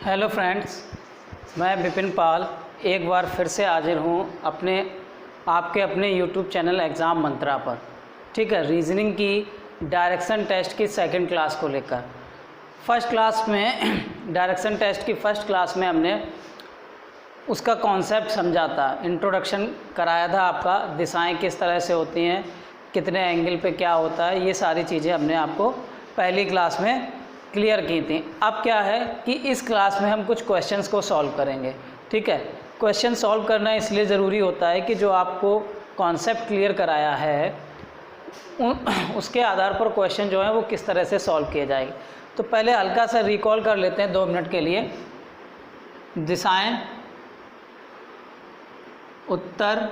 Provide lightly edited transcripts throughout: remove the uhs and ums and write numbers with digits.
Hello friends, मैं विपिन पाल एक बार फिर से हाजिर हूँ आपके अपने यूट्यूब चैनल एग्ज़ाम मंत्रा पर। ठीक है, रीजनिंग की डायरेक्शन टेस्ट की सेकंड क्लास को लेकर। फर्स्ट क्लास में डायरेक्शन टेस्ट की फर्स्ट क्लास में हमने उसका कॉन्सेप्ट समझा था, इंट्रोडक्शन कराया था आपका, दिशाएं किस तरह से होती हैं, कितने एंगल पे क्या होता है, ये सारी चीज़ें हमने आपको पहली क्लास में क्लियर की थी। अब क्या है कि इस क्लास में हम कुछ क्वेश्चंस को सॉल्व करेंगे। ठीक है, क्वेश्चन सॉल्व करना इसलिए ज़रूरी होता है कि जो आपको कॉन्सेप्ट क्लियर कराया है उसके आधार पर क्वेश्चन जो है वो किस तरह से सॉल्व किए जाएंगे। तो पहले हल्का सा रिकॉल कर लेते हैं 2 मिनट के लिए। दिशाएं उत्तर,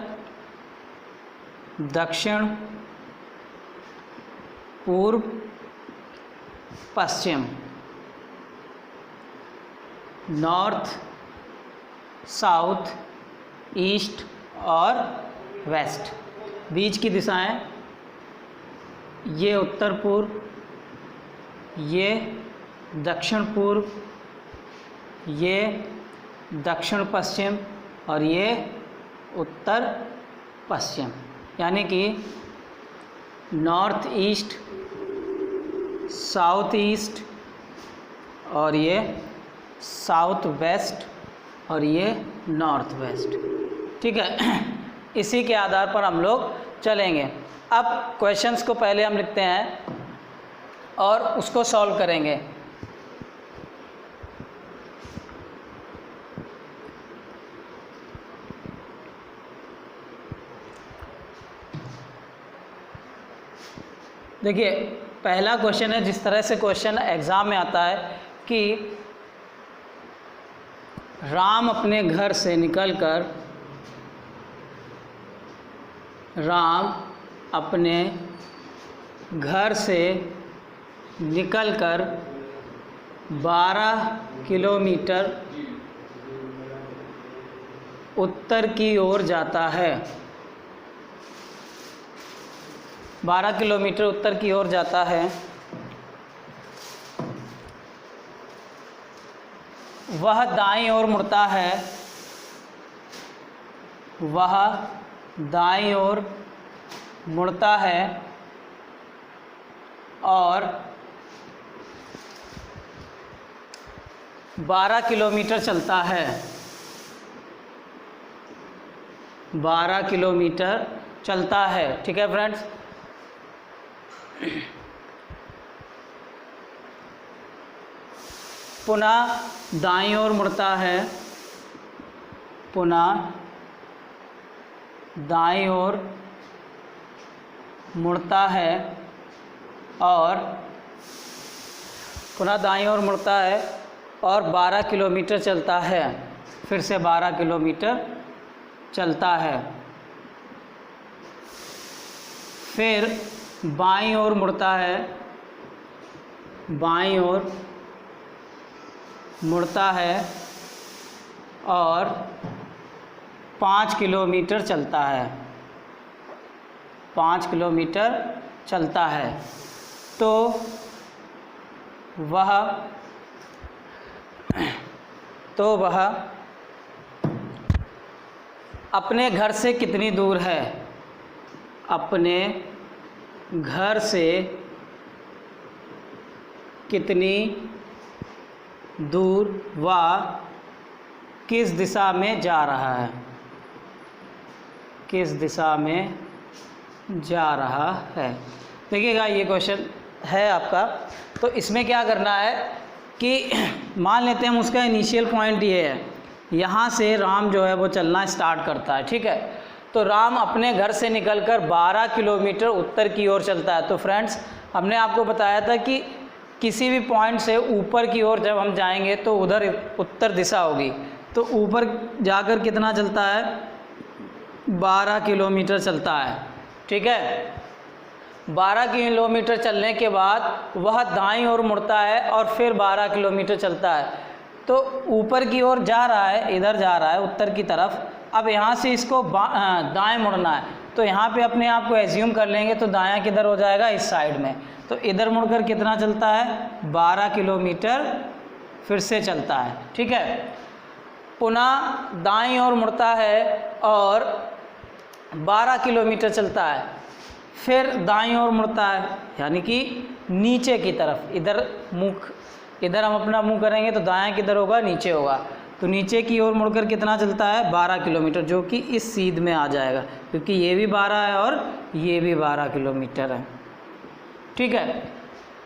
दक्षिण, पूर्व, पश्चिम, नॉर्थ, साउथ, ईस्ट और वेस्ट। बीच की दिशाएं ये उत्तर पूर्व, ये दक्षिण पूर्व, ये दक्षिण पश्चिम और ये उत्तर पश्चिम, यानी कि नॉर्थ ईस्ट, साउथ ईस्ट और ये साउथ वेस्ट और ये नॉर्थ वेस्ट। ठीक है, इसी के आधार पर हम लोग चलेंगे। अब क्वेश्चंस को पहले हम लिखते हैं और उसको सॉल्व करेंगे। देखिए, पहला क्वेश्चन है, जिस तरह से क्वेश्चन एग्ज़ाम में आता है कि राम अपने घर से निकलकर 12 किलोमीटर उत्तर की ओर जाता है। 12 किलोमीटर उत्तर की ओर जाता है। वह दाईं ओर मुड़ता है। वह दाईं ओर मुड़ता है और 12 किलोमीटर चलता है। 12 किलोमीटर चलता है। ठीक है फ्रेंड्स, पुनः दाईं ओर मुड़ता है। पुनः दाईं ओर मुड़ता है और पुनः दाईं ओर मुड़ता है और 12 किलोमीटर चलता है। फिर से 12 किलोमीटर चलता है। फिर बाईं ओर मुड़ता है। बाईं ओर मुड़ता है और 5 किलोमीटर चलता है। 5 किलोमीटर चलता है। तो वह अपने घर से कितनी दूर है? अपने घर से कितनी दूर व किस दिशा में जा रहा है? किस दिशा में जा रहा है? देखिएगा, ये क्वेश्चन है आपका। तो इसमें क्या करना है कि मान लेते हैं हम उसका इनिशियल पॉइंट ये है, यहाँ से राम जो है वो चलना स्टार्ट करता है। ठीक है, तो राम अपने घर से निकलकर 12 किलोमीटर उत्तर की ओर चलता है। तो फ्रेंड्स, हमने आपको बताया था कि किसी भी पॉइंट से ऊपर की ओर जब हम जाएंगे तो उधर उत्तर दिशा होगी। तो ऊपर जाकर कितना चलता है? 12 किलोमीटर चलता है। ठीक है, 12 किलोमीटर चलने के बाद वह दाईं ओर मुड़ता है और फिर 12 किलोमीटर चलता है। तो ऊपर की ओर जा रहा है, इधर जा रहा है उत्तर की तरफ। अब यहाँ से इसको दाएं मुड़ना है। तो यहाँ पे अपने आप को एज्यूम कर लेंगे तो दायां किधर हो जाएगा, इस साइड में। तो इधर मुड़कर कितना चलता है, 12 किलोमीटर फिर से चलता है। ठीक है, पुनः दाईं ओर मुड़ता है और 12 किलोमीटर चलता है, फिर दाईं ओर मुड़ता है, यानी कि नीचे की तरफ। इधर हम अपना मुंह करेंगे तो दायां किधर होगा, नीचे होगा। तो नीचे की ओर मुड़कर कितना चलता है, 12 किलोमीटर, जो कि इस सीध में आ जाएगा, क्योंकि ये भी 12 है और ये भी 12 किलोमीटर है। ठीक है,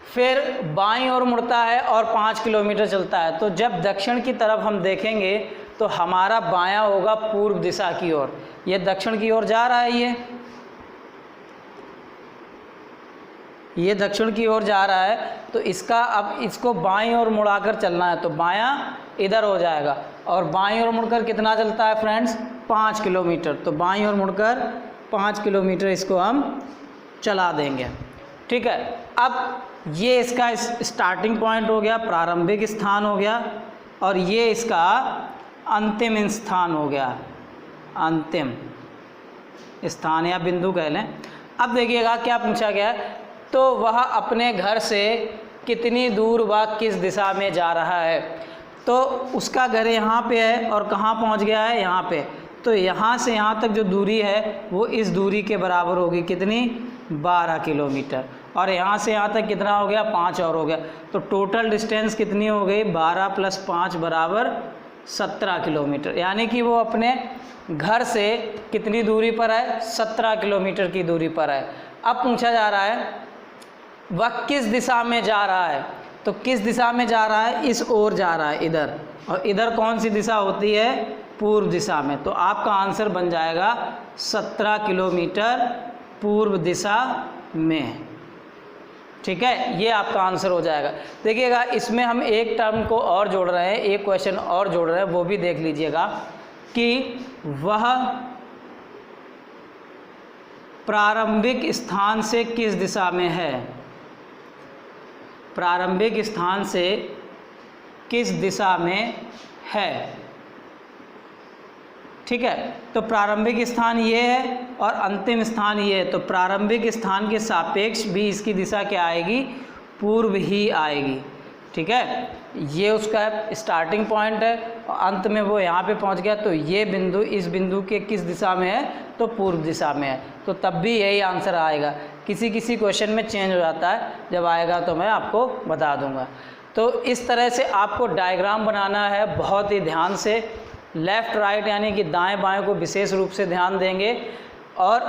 फिर बाईं ओर मुड़ता है और 5 किलोमीटर चलता है। तो जब दक्षिण की तरफ हम देखेंगे तो हमारा बायां होगा पूर्व दिशा की ओर। ये दक्षिण की ओर जा रहा है, ये दक्षिण की ओर जा रहा है, तो इसका अब इसको बाईं ओर मुड़ाकर चलना है। तो बायां इधर हो जाएगा और बाईं ओर मुड़कर कितना चलता है फ्रेंड्स, 5 किलोमीटर। तो बाईं ओर मुड़कर 5 किलोमीटर इसको हम चला देंगे। ठीक है, अब ये इसका स्टार्टिंग पॉइंट हो गया, प्रारंभिक स्थान हो गया, और ये इसका अंतिम स्थान हो गया, अंतिम स्थान या बिंदु कह लें। अब देखिएगा क्या पूछा गया है, तो वह अपने घर से कितनी दूर व किस दिशा में जा रहा है। तो उसका घर यहाँ पे है और कहाँ पहुँच गया है, यहाँ पे। तो यहाँ से यहाँ तक जो दूरी है वो इस दूरी के बराबर होगी, कितनी, 12 किलोमीटर। और यहाँ से यहाँ तक कितना हो गया, 5 और हो गया। तो टोटल डिस्टेंस कितनी हो गई, 12 + 5 बराबर 17 किलोमीटर। यानी कि वो अपने घर से कितनी दूरी पर है, 17 किलोमीटर की दूरी पर है। अब पूछा जा रहा है वह किस दिशा में जा रहा है। तो किस दिशा में जा रहा है, इस ओर जा रहा है, इधर। और इधर कौन सी दिशा होती है, पूर्व दिशा में। तो आपका आंसर बन जाएगा 17 किलोमीटर पूर्व दिशा में। ठीक है, ये आपका आंसर हो जाएगा। देखिएगा इसमें हम एक टर्म को और जोड़ रहे हैं, एक क्वेश्चन और जोड़ रहे हैं, वो भी देख लीजिएगा कि वह प्रारंभिक स्थान से किस दिशा में है, प्रारंभिक स्थान से किस दिशा में है। ठीक है, तो प्रारंभिक स्थान ये है और अंतिम स्थान ये है। तो प्रारंभिक स्थान के सापेक्ष भी इसकी दिशा क्या आएगी, पूर्व ही आएगी। ठीक है, ये उसका स्टार्टिंग पॉइंट है और अंत में वो यहाँ पे पहुँच गया। तो ये बिंदु इस बिंदु के किस दिशा में है, तो पूर्व दिशा में है। तो तब भी यही आंसर आएगा। किसी किसी क्वेश्चन में चेंज हो जाता है, जब आएगा तो मैं आपको बता दूंगा। तो इस तरह से आपको डायग्राम बनाना है, बहुत ही ध्यान से। लेफ़्ट राइट यानी कि दाएं बाएं को विशेष रूप से ध्यान देंगे। और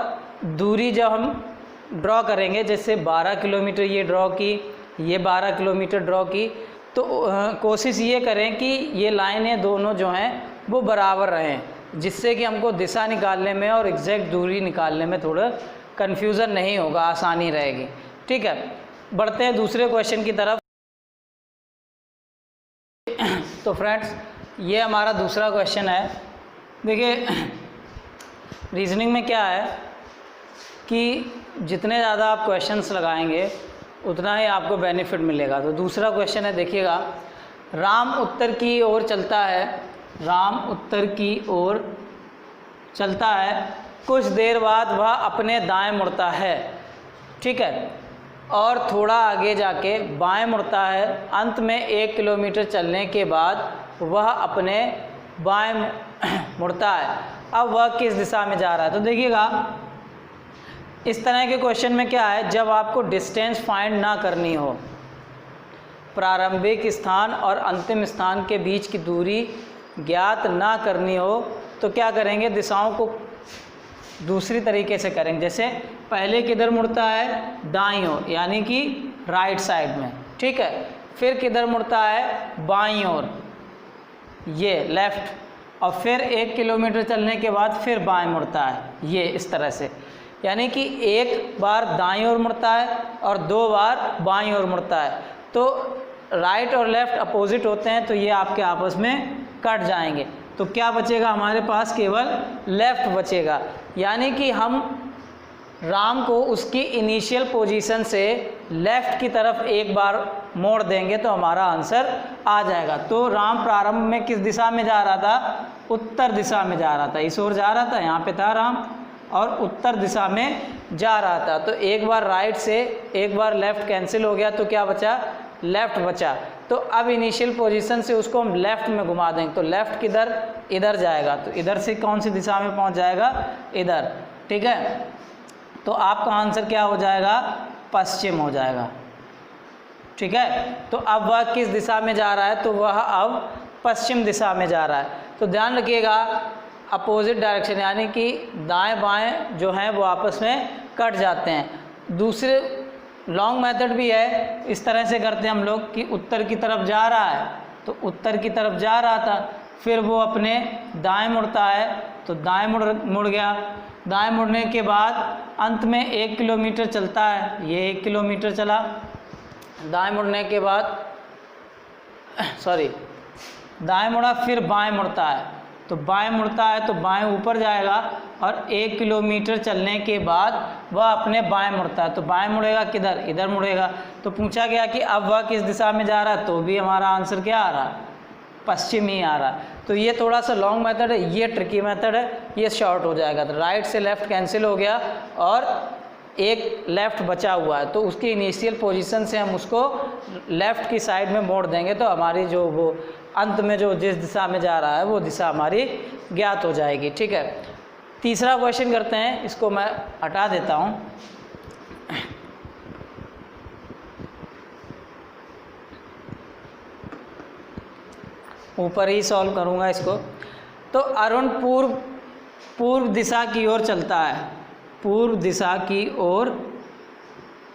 दूरी जब हम ड्रॉ करेंगे, जैसे 12 किलोमीटर ये ड्रॉ की, ये 12 किलोमीटर ड्रॉ की, तो कोशिश ये करें कि ये लाइनें दोनों जो हैं वो बराबर रहें, जिससे कि हमको दिशा निकालने में और एग्जैक्ट दूरी निकालने में थोड़ा कन्फ्यूज़न नहीं होगा, आसानी रहेगी। ठीक है, बढ़ते हैं दूसरे क्वेश्चन की तरफ। तो फ्रेंड्स ये हमारा दूसरा क्वेश्चन है। देखिए रीजनिंग में क्या है कि जितने ज़्यादा आप क्वेश्चंस लगाएंगे उतना ही आपको बेनिफिट मिलेगा। तो दूसरा क्वेश्चन है, देखिएगा, राम उत्तर की ओर चलता है, राम उत्तर की ओर चलता है, कुछ देर बाद वह अपने दाएं मुड़ता है। ठीक है, और थोड़ा आगे जाके बाएं मुड़ता है। अंत में 1 किलोमीटर चलने के बाद वह अपने बाएं मुड़ता है। अब वह किस दिशा में जा रहा है। तो देखिएगा इस तरह के क्वेश्चन में क्या है, जब आपको डिस्टेंस फाइंड ना करनी हो, प्रारंभिक स्थान और अंतिम स्थान के बीच की दूरी ज्ञात ना करनी हो, तो क्या करेंगे, दिशाओं को दूसरी तरीके से करेंगे। जैसे पहले किधर मुड़ता है, दाईं ओर, यानी कि राइट साइड में। ठीक है, फिर किधर मुड़ता है, बाईं ओर, ये लेफ़्ट, और फिर 1 किलोमीटर चलने के बाद फिर बाएं मुड़ता है, ये इस तरह से। यानी कि एक बार दाईं ओर मुड़ता है और 2 बार बाईं ओर मुड़ता है। तो राइट और लेफ़्ट अपोजिट होते हैं, तो ये आपके आपस में कट जाएंगे। तो क्या बचेगा हमारे पास, केवल लेफ़्ट बचेगा। यानी कि हम राम को उसकी इनिशियल पोजीशन से लेफ़्ट की तरफ एक बार मोड़ देंगे तो हमारा आंसर आ जाएगा। तो राम प्रारंभ में किस दिशा में जा रहा था, उत्तर दिशा में जा रहा था, इस ओर जा रहा था, यहाँ पे था राम। और उत्तर दिशा में जा रहा था। तो एक बार राइट से एक बार लेफ़्ट कैंसिल हो गया, तो क्या बचा, लेफ़्ट बचा। तो अब इनिशियल पोजीशन से उसको हम लेफ़्ट में घुमा देंगे, तो लेफ़्ट किधर, इधर जाएगा, तो इधर से कौन सी दिशा में पहुंच जाएगा, इधर। ठीक है, तो आपका आंसर क्या हो जाएगा, पश्चिम हो जाएगा। ठीक है, तो अब वह किस दिशा में जा रहा है, तो वह अब पश्चिम दिशा में जा रहा है। तो ध्यान रखिएगा अपोजिट डायरेक्शन, यानी कि दाएं बाएं जो हैं वो आपस में कट जाते हैं। दूसरे लॉन्ग मेथड भी है, इस तरह से करते हैं हम लोग कि उत्तर की तरफ जा रहा है, तो उत्तर की तरफ जा रहा था, फिर वो अपने दाएं मुड़ता है, तो दाएं मुड़ गया। दाएं मुड़ने के बाद अंत में 1 किलोमीटर चलता है, ये 1 किलोमीटर चला। दाएं मुड़ने के बाद दाएं मुड़ा, फिर बाएं मुड़ता है, तो बाएं मुड़ता है तो बाएं ऊपर जाएगा, और 1 किलोमीटर चलने के बाद वह अपने बाएं मुड़ता है, तो बाएं मुड़ेगा किधर, इधर मुड़ेगा। तो पूछा गया कि अब वह किस दिशा में जा रहा है, तो भी हमारा आंसर क्या आ रहा है, पश्चिम ही आ रहा है। तो ये थोड़ा सा लॉन्ग मेथड है, ये ट्रिकी मेथड है, ये शॉर्ट हो जाएगा। तो राइट से लेफ़्ट कैंसिल हो गया और एक लेफ़्ट बचा हुआ है, तो उसकी इनिशियल पोजीशन से हम उसको लेफ़्ट की साइड में मोड़ देंगे, तो हमारी जो वो अंत में जो जिस दिशा में जा रहा है वो दिशा हमारी ज्ञात हो जाएगी। ठीक है, तीसरा क्वेश्चन करते हैं, इसको मैं हटा देता हूँ। ऊपर ही सॉल्व करूँगा इसको। तो अरुण पूर्व दिशा की ओर चलता है, पूर्व दिशा की ओर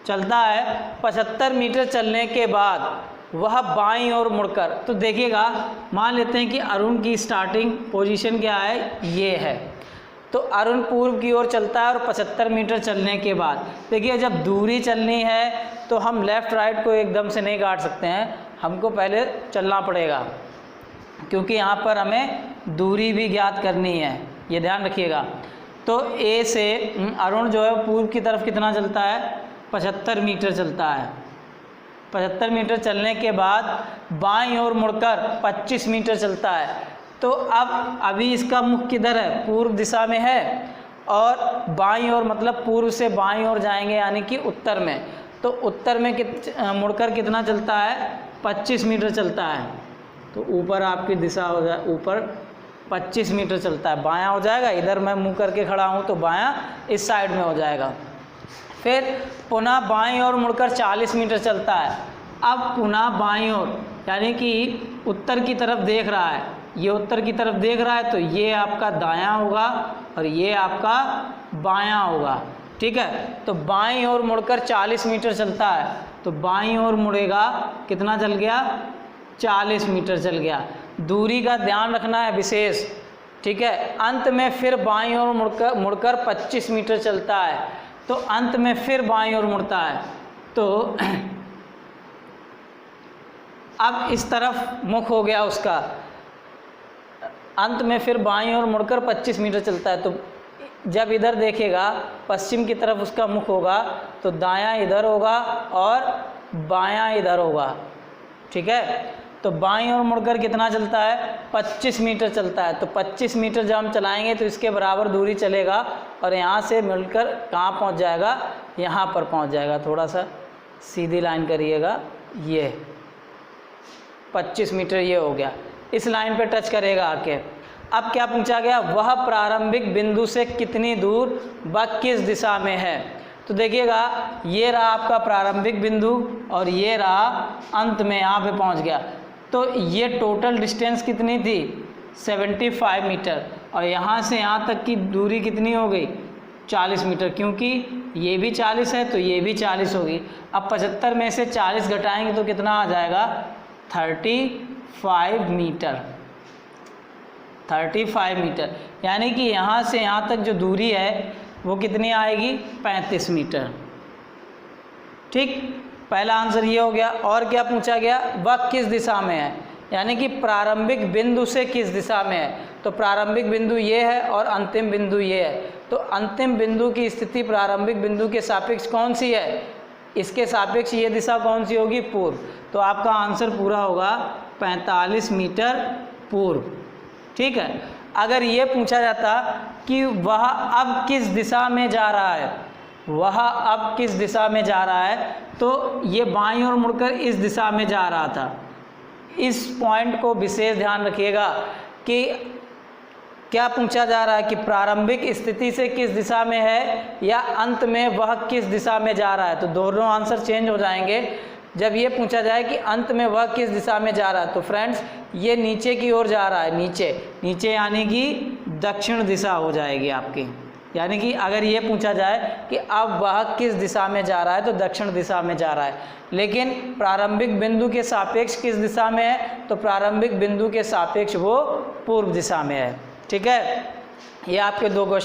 चलता है। 75 मीटर चलने के बाद वह बाईं ओर मुड़कर, तो देखिएगा मान लेते हैं कि अरुण की स्टार्टिंग पोजीशन क्या है, ये है। तो अरुण पूर्व की ओर चलता है और 75 मीटर चलने के बाद देखिए, जब दूरी चलनी है तो हम लेफ़्ट राइट को एकदम से नहीं काट सकते हैं, हमको पहले चलना पड़ेगा, क्योंकि यहाँ पर हमें दूरी भी ज्ञात करनी है, ये ध्यान रखिएगा। तो ए से अरुण जो है पूर्व की तरफ कितना चलता है, 75 मीटर चलता है। 75 मीटर चलने के बाद बाईं ओर मुड़कर 25 मीटर चलता है। तो अब अभी इसका मुख किधर है, पूर्व दिशा में है, और बाईं ओर मतलब पूर्व से बाईं ओर जाएंगे, यानी कि उत्तर में। तो उत्तर में मुड़कर कितना चलता है, 25 मीटर चलता है। तो ऊपर आपकी दिशा हो जाए, ऊपर 25 मीटर चलता है, बायां हो जाएगा। इधर मैं मुंह करके खड़ा हूँ तो बायां इस साइड में हो जाएगा। फिर पुनः बाईं ओर मुड़कर 40 मीटर चलता है। अब पुनः बाईं ओर, यानी कि उत्तर की तरफ देख रहा है, ये उत्तर की तरफ देख रहा है, तो ये आपका दायां होगा और ये आपका बायां होगा। ठीक है, तो बाईं ओर मुड़कर 40 मीटर चलता है, तो बाईं ओर मुड़ेगा, कितना चल गया, 40 मीटर चल गया। दूरी का ध्यान रखना है विशेष। ठीक है, अंत में फिर बाईं ओर मुड़कर 25 मीटर चलता है, तो अंत में फिर बाईं ओर मुड़ता है। तो अब इस तरफ मुख हो गया उसका, अंत में फिर बाईं ओर मुड़कर 25 मीटर चलता है। तो जब इधर देखेगा पश्चिम की तरफ उसका मुख होगा, तो दायां इधर होगा और बायां इधर होगा। ठीक है, तो बाईं ओर मुड़कर कितना चलता है, 25 मीटर चलता है। तो 25 मीटर जब हम चलाएंगे तो इसके बराबर दूरी चलेगा, और यहाँ से मिलकर कहाँ पहुँच जाएगा, यहाँ पर पहुँच जाएगा। थोड़ा सा सीधी लाइन करिएगा, ये 25 मीटर ये हो गया, इस लाइन पे टच करेगा आके। अब क्या पूछा गया, वह प्रारंभिक बिंदु से कितनी दूर व किस दिशा में है। तो देखिएगा ये रहा आपका प्रारंभिक बिंदु और ये रहा अंत में, यहाँ पे पहुँच गया। तो ये टोटल डिस्टेंस कितनी थी, 75 मीटर, और यहाँ से यहाँ तक की दूरी कितनी हो गई, 40 मीटर, क्योंकि ये भी 40 है तो ये भी 40 होगी। अब 75 में से 40 घटाएंगे तो कितना आ जाएगा, 35 मीटर। 35 मीटर, यानी कि यहाँ से यहाँ तक जो दूरी है वो कितनी आएगी, 35 मीटर। ठीक, पहला आंसर ये हो गया। और क्या पूछा गया, वह किस दिशा में है, यानी कि प्रारंभिक बिंदु से किस दिशा में है। तो प्रारंभिक बिंदु ये है और अंतिम बिंदु ये है, तो अंतिम बिंदु की स्थिति प्रारंभिक बिंदु के सापेक्ष कौन सी है, इसके सापेक्ष ये दिशा कौन सी होगी, पूर्व। तो आपका आंसर पूरा होगा 45 मीटर पूर्व। ठीक है, अगर ये पूछा जाता कि वह अब किस दिशा में जा रहा है, वह अब किस दिशा में जा रहा है, तो ये बाईं ओर मुड़कर इस दिशा में जा रहा था। इस पॉइंट को विशेष ध्यान रखिएगा कि क्या पूछा जा रहा है कि प्रारंभिक स्थिति से किस दिशा में है या अंत में वह किस दिशा में जा रहा है। तो दोनों आंसर चेंज हो जाएंगे। जब ये पूछा जाए कि अंत में वह किस दिशा में जा रहा है, तो फ्रेंड्स ये नीचे की ओर जा रहा है, नीचे नीचे यानी कि दक्षिण दिशा हो जाएगी आपकी। यानी कि अगर ये पूछा जाए कि अब वह किस दिशा में जा रहा है, तो दक्षिण दिशा में जा रहा है। लेकिन प्रारंभिक बिंदु के सापेक्ष किस दिशा में है, तो प्रारंभिक बिंदु के सापेक्ष वो पूर्व दिशा में है। ठीक है, ये आपके 2 क्वेश्चन